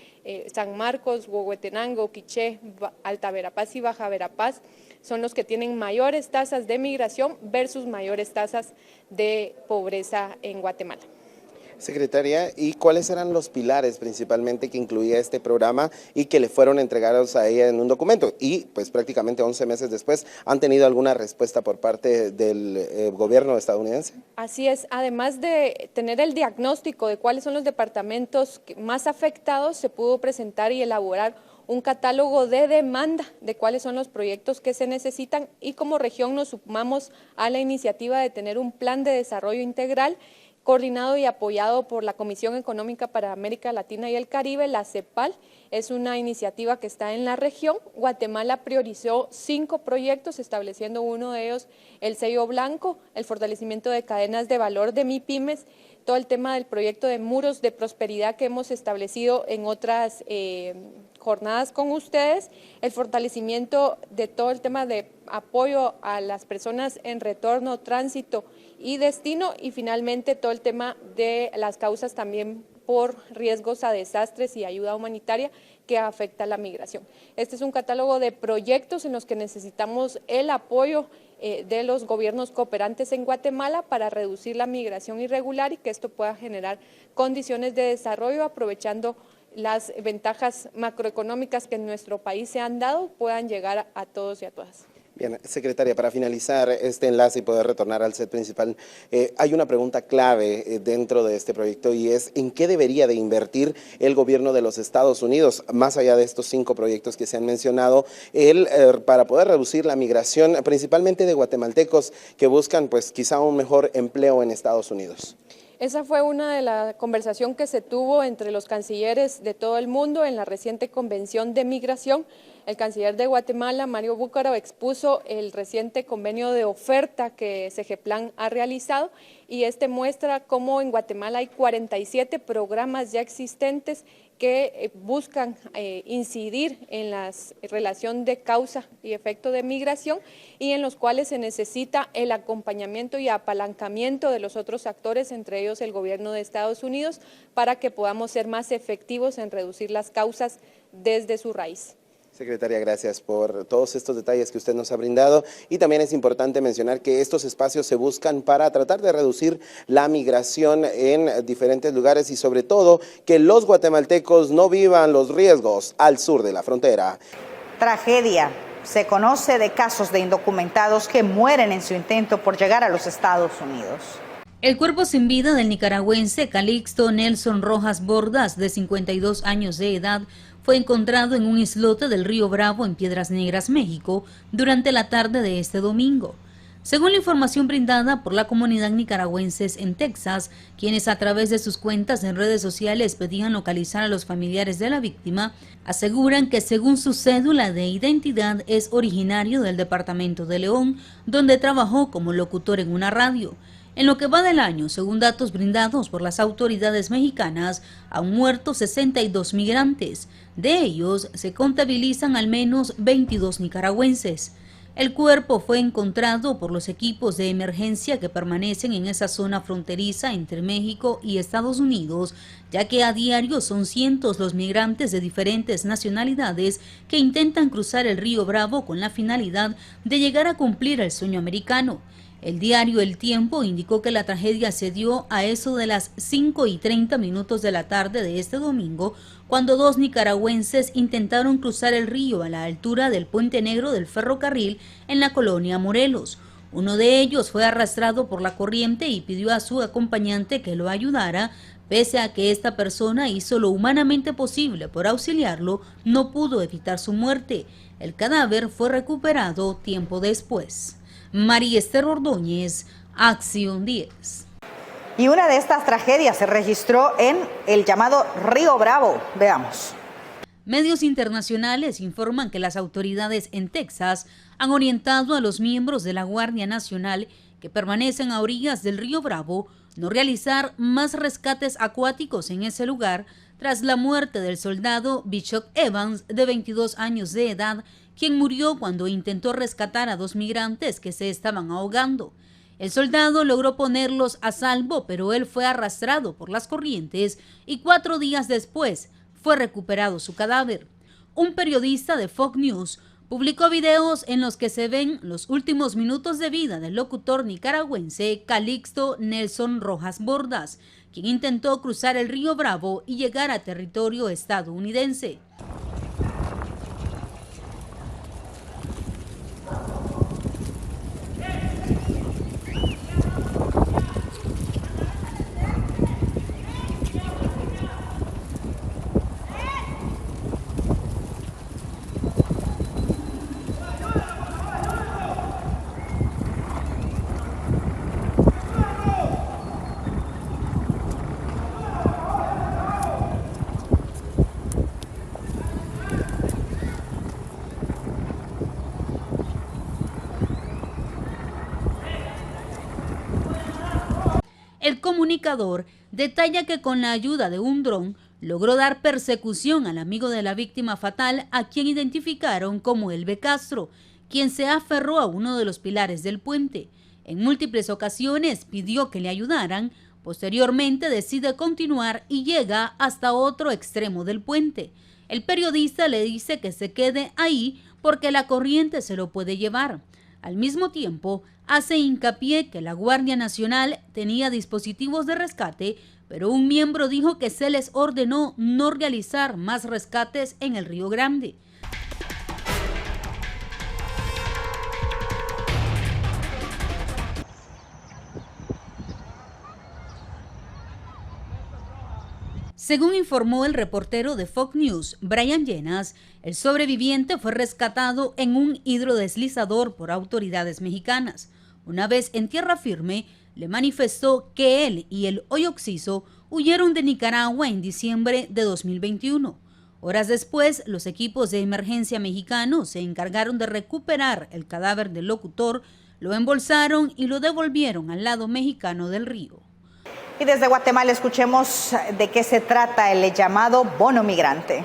San Marcos, Huehuetenango, Quiché, Alta Verapaz y Baja Verapaz, son los que tienen mayores tasas de migración versus mayores tasas de pobreza en Guatemala. Secretaria, ¿y cuáles eran los pilares principalmente que incluía este programa y que le fueron entregados a ella en un documento? Y pues prácticamente 11 meses después, ¿han tenido alguna respuesta por parte del gobierno estadounidense? Así es, además de tener el diagnóstico de cuáles son los departamentos más afectados, se pudo presentar y elaborar un catálogo de demanda de cuáles son los proyectos que se necesitan, y como región nos sumamos a la iniciativa de tener un plan de desarrollo integral coordinado y apoyado por la Comisión Económica para América Latina y el Caribe, la CEPAL. Es una iniciativa que está en la región. Guatemala priorizó 5 proyectos, estableciendo uno de ellos el sello blanco, el fortalecimiento de cadenas de valor de MIPYMES, todo el tema del proyecto de muros de prosperidad que hemos establecido en otras jornadas con ustedes, el fortalecimiento de todo el tema de apoyo a las personas en retorno, tránsito y destino, y finalmente todo el tema de las causas también por riesgos a desastres y ayuda humanitaria que afecta a la migración. Este es un catálogo de proyectos en los que necesitamos el apoyo de los gobiernos cooperantes en Guatemala para reducir la migración irregular y que esto pueda generar condiciones de desarrollo, aprovechando las ventajas macroeconómicas que en nuestro país se han dado, puedan llegar a todos y a todas. Bien, secretaria, para finalizar este enlace y poder retornar al set principal, hay una pregunta clave dentro de este proyecto, y es ¿en qué debería de invertir el gobierno de los Estados Unidos, más allá de estos 5 proyectos que se han mencionado, para poder reducir la migración, principalmente de guatemaltecos que buscan pues quizá un mejor empleo en Estados Unidos? Esa fue una de la conversación que se tuvo entre los cancilleres de todo el mundo en la reciente convención de migración. El canciller de Guatemala, Mario Búcaro, expuso el reciente convenio de oferta que CEGEPLAN ha realizado, y este muestra cómo en Guatemala hay 47 programas ya existentes que buscan incidir en la relación de causa y efecto de migración, y en los cuales se necesita el acompañamiento y apalancamiento de los otros actores, entre ellos el gobierno de Estados Unidos, para que podamos ser más efectivos en reducir las causas desde su raíz. Secretaria, gracias por todos estos detalles que usted nos ha brindado, y también es importante mencionar que estos espacios se buscan para tratar de reducir la migración en diferentes lugares y sobre todo que los guatemaltecos no vivan los riesgos al sur de la frontera. Tragedia. Se conoce de casos de indocumentados que mueren en su intento por llegar a los Estados Unidos. El cuerpo sin vida del nicaragüense Calixto Nelson Rojas Bordas, de 52 años de edad, fue encontrado en un islote del río Bravo en Piedras Negras, México, durante la tarde de este domingo. Según la información brindada por la comunidad nicaragüenses en Texas, quienes a través de sus cuentas en redes sociales pedían localizar a los familiares de la víctima, aseguran que según su cédula de identidad es originario del departamento de León, donde trabajó como locutor en una radio. En lo que va del año, según datos brindados por las autoridades mexicanas, han muerto 62 migrantes. De ellos, se contabilizan al menos 22 nicaragüenses. El cuerpo fue encontrado por los equipos de emergencia que permanecen en esa zona fronteriza entre México y Estados Unidos, ya que a diario son cientos los migrantes de diferentes nacionalidades que intentan cruzar el río Bravo con la finalidad de llegar a cumplir el sueño americano. El diario El Tiempo indicó que la tragedia se dio a eso de las 5:30 de la tarde de este domingo, cuando 2 nicaragüenses intentaron cruzar el río a la altura del Puente Negro del ferrocarril en la colonia Morelos. Uno de ellos fue arrastrado por la corriente y pidió a su acompañante que lo ayudara. Pese a que esta persona hizo lo humanamente posible por auxiliarlo, no pudo evitar su muerte. El cadáver fue recuperado tiempo después. María Esther Ordóñez, Acción 10. Y una de estas tragedias se registró en el llamado Río Bravo. Veamos. Medios internacionales informan que las autoridades en Texas han orientado a los miembros de la Guardia Nacional que permanecen a orillas del Río Bravo no realizar más rescates acuáticos en ese lugar tras la muerte del soldado Bishop Evans, de 22 años de edad, quien murió cuando intentó rescatar a 2 migrantes que se estaban ahogando. El soldado logró ponerlos a salvo, pero él fue arrastrado por las corrientes y 4 días después fue recuperado su cadáver. Un periodista de Fox News publicó videos en los que se ven los últimos minutos de vida del locutor nicaragüense Calixto Nelson Rojas Bordas, quien intentó cruzar el río Bravo y llegar a territorio estadounidense. El comunicador detalla que con la ayuda de un dron logró dar persecución al amigo de la víctima fatal, a quien identificaron como Elbe Castro, quien se aferró a uno de los pilares del puente. En múltiples ocasiones pidió que le ayudaran, posteriormente decide continuar y llega hasta otro extremo del puente. El periodista le dice que se quede ahí porque la corriente se lo puede llevar. Al mismo tiempo, hace hincapié que la Guardia Nacional tenía dispositivos de rescate, pero un miembro dijo que se les ordenó no realizar más rescates en el Río Grande. Según informó el reportero de Fox News, Brian Llenas, el sobreviviente fue rescatado en un hidrodeslizador por autoridades mexicanas. Una vez en tierra firme, le manifestó que él y el hoy occiso huyeron de Nicaragua en diciembre de 2021. Horas después, los equipos de emergencia mexicanos se encargaron de recuperar el cadáver del locutor, lo embolsaron y lo devolvieron al lado mexicano del río. Y desde Guatemala escuchemos de qué se trata el llamado bono migrante.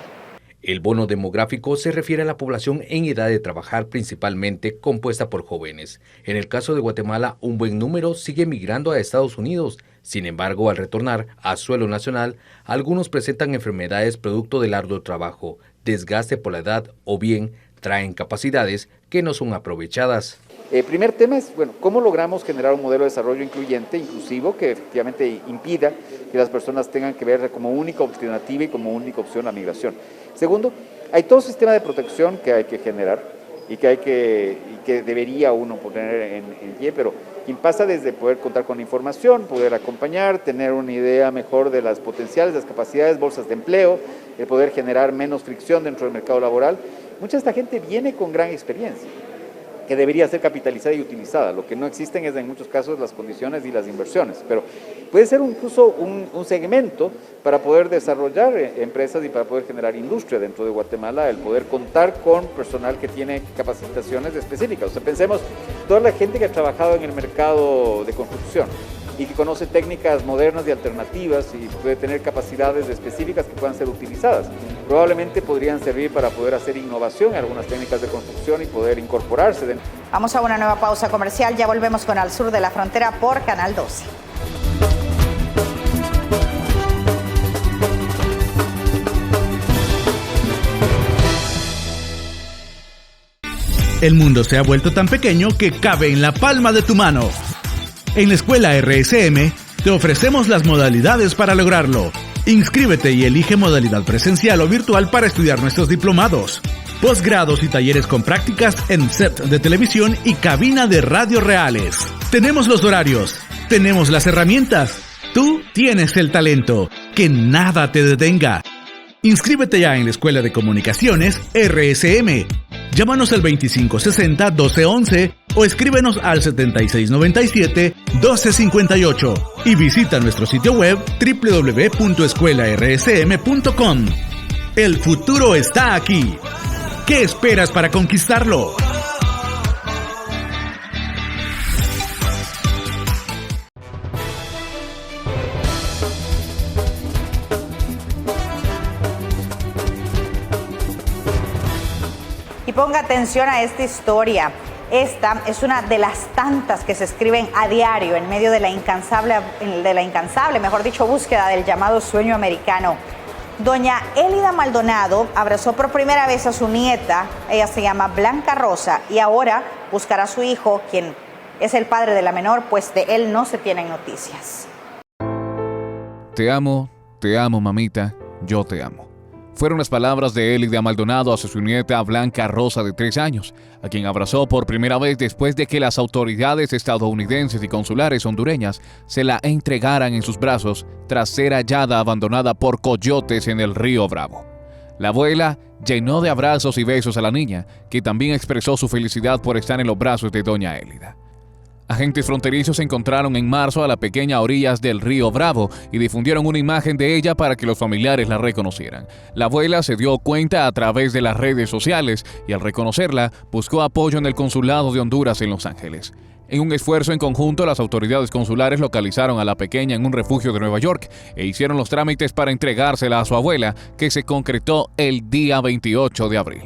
El bono demográfico se refiere a la población en edad de trabajar, principalmente compuesta por jóvenes. En el caso de Guatemala, un buen número sigue migrando a Estados Unidos. Sin embargo, al retornar a suelo nacional, algunos presentan enfermedades producto del arduo trabajo, desgaste por la edad o bien traen capacidades que no son aprovechadas. El primer tema es, ¿cómo logramos generar un modelo de desarrollo incluyente, inclusivo, que efectivamente impida que las personas tengan que ver como única alternativa y como única opción la migración? Segundo, hay todo un sistema de protección que hay que generar y que debería uno poner en pie, pero pasa desde poder contar con información, poder acompañar, tener una idea mejor de las potenciales, las capacidades, bolsas de empleo, el poder generar menos fricción dentro del mercado laboral. Mucha de esta gente viene con gran experiencia, que debería ser capitalizada y utilizada. Lo que no existen es en muchos casos las condiciones y las inversiones, pero puede ser incluso un segmento para poder desarrollar empresas y para poder generar industria dentro de Guatemala, el poder contar con personal que tiene capacitaciones específicas. O sea, pensemos toda la gente que ha trabajado en el mercado de construcción y que conoce técnicas modernas y alternativas y puede tener capacidades específicas que puedan ser utilizadas. Probablemente podrían servir para poder hacer innovación en algunas técnicas de construcción y poder incorporarse. Vamos a una nueva pausa comercial, ya volvemos con Al Sur de la Frontera por Canal 12. El mundo se ha vuelto tan pequeño que cabe en la palma de tu mano. En la escuela RSM te ofrecemos las modalidades para lograrlo. Inscríbete y elige modalidad presencial o virtual para estudiar nuestros diplomados, posgrados y talleres con prácticas en set de televisión y cabina de radio reales. Tenemos los horarios, tenemos las herramientas. Tú tienes el talento. Que nada te detenga. Inscríbete ya en la Escuela de Comunicaciones RSM. Llámanos al 2560-1211 o escríbenos al 7697-1258 y visita nuestro sitio web www.escuelarsm.com. El futuro está aquí. ¿Qué esperas para conquistarlo? Ponga atención a esta historia. Esta es una de las tantas que se escriben a diario en medio de la incansable, búsqueda del llamado sueño americano. Doña Elida Maldonado abrazó por primera vez a su nieta, ella se llama Blanca Rosa, y ahora buscará a su hijo, quien es el padre de la menor, pues de él no se tienen noticias. Te amo, mamita, yo te amo. Fueron las palabras de Elida Maldonado a su nieta Blanca Rosa de 3 años, a quien abrazó por primera vez después de que las autoridades estadounidenses y consulares hondureñas se la entregaran en sus brazos tras ser hallada abandonada por coyotes en el río Bravo. La abuela llenó de abrazos y besos a la niña, que también expresó su felicidad por estar en los brazos de doña Elida. Agentes fronterizos encontraron en marzo a la pequeña a orillas del río Bravo y difundieron una imagen de ella para que los familiares la reconocieran. La abuela se dio cuenta a través de las redes sociales y al reconocerla buscó apoyo en el Consulado de Honduras en Los Ángeles. En un esfuerzo en conjunto, las autoridades consulares localizaron a la pequeña en un refugio de Nueva York e hicieron los trámites para entregársela a su abuela, que se concretó el día 28 de abril.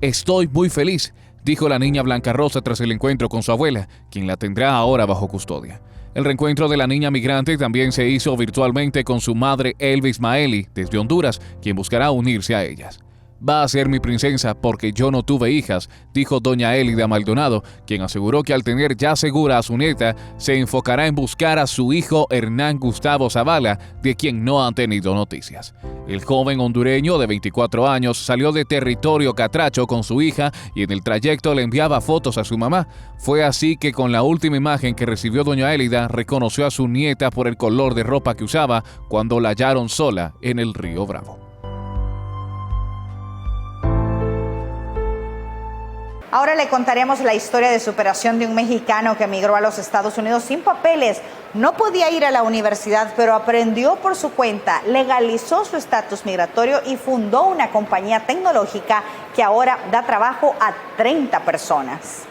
Estoy muy feliz, dijo la niña Blanca Rosa tras el encuentro con su abuela, quien la tendrá ahora bajo custodia. El reencuentro de la niña migrante también se hizo virtualmente con su madre Elvis Maeli, desde Honduras, quien buscará unirse a ellas. Va a ser mi princesa porque yo no tuve hijas, dijo doña Elida Maldonado, quien aseguró que al tener ya segura a su nieta, se enfocará en buscar a su hijo Hernán Gustavo Zavala, de quien no han tenido noticias. El joven hondureño de 24 años salió de territorio catracho con su hija y en el trayecto le enviaba fotos a su mamá. Fue así que con la última imagen que recibió doña Elida, reconoció a su nieta por el color de ropa que usaba cuando la hallaron sola en el río Bravo. Ahora le contaremos la historia de superación de un mexicano que emigró a los Estados Unidos sin papeles. No podía ir a la universidad, pero aprendió por su cuenta, legalizó su estatus migratorio y fundó una compañía tecnológica que ahora da trabajo a 30 personas.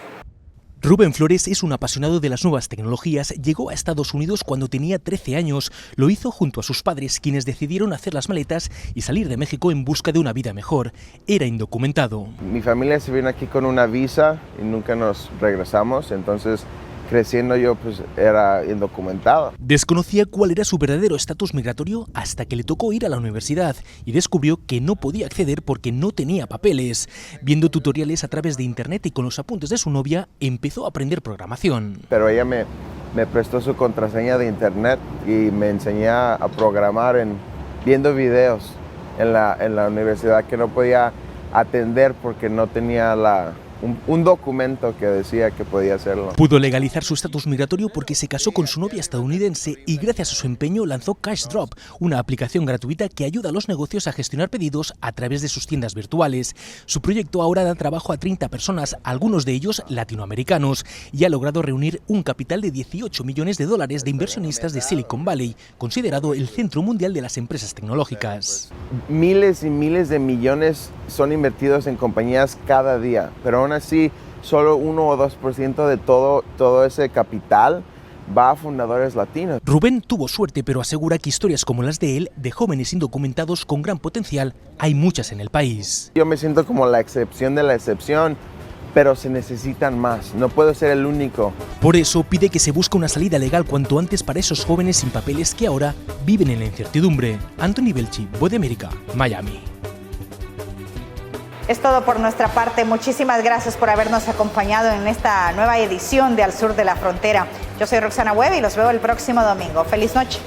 Rubén Flores es un apasionado de las nuevas tecnologías. Llegó a Estados Unidos cuando tenía 13 años. Lo hizo junto a sus padres, quienes decidieron hacer las maletas y salir de México en busca de una vida mejor. Era indocumentado. Mi familia se vino aquí con una visa y nunca nos regresamos, entonces creciendo yo pues era indocumentado. Desconocía cuál era su verdadero estatus migratorio hasta que le tocó ir a la universidad y descubrió que no podía acceder porque no tenía papeles. Viendo tutoriales a través de internet y con los apuntes de su novia, empezó a aprender programación. Pero ella me prestó su contraseña de internet y me enseñó a programar viendo videos en la universidad que no podía atender porque no tenía un documento que decía que podía hacerlo. Pudo legalizar su estatus migratorio porque se casó con su novia estadounidense y gracias a su empeño lanzó Cash Drop, una aplicación gratuita que ayuda a los negocios a gestionar pedidos a través de sus tiendas virtuales. Su proyecto ahora da trabajo a 30 personas, algunos de ellos latinoamericanos, y ha logrado reunir un capital de $18 millones de inversionistas de Silicon Valley, considerado el centro mundial de las empresas tecnológicas. Miles y miles de millones son invertidos en compañías cada día, pero aún así solo 1 o 2% de todo ese capital va a fundadores latinos. Rubén tuvo suerte, pero asegura que historias como las de él, de jóvenes indocumentados con gran potencial, hay muchas en el país. Yo me siento como la excepción de la excepción, pero se necesitan más, no puedo ser el único. Por eso pide que se busque una salida legal cuanto antes para esos jóvenes sin papeles que ahora viven en la incertidumbre. Anthony Belchi, Voz de América, Miami. Es todo por nuestra parte. Muchísimas gracias por habernos acompañado en esta nueva edición de Al Sur de la Frontera. Yo soy Roxana Webb y los veo el próximo domingo. ¡Feliz noche!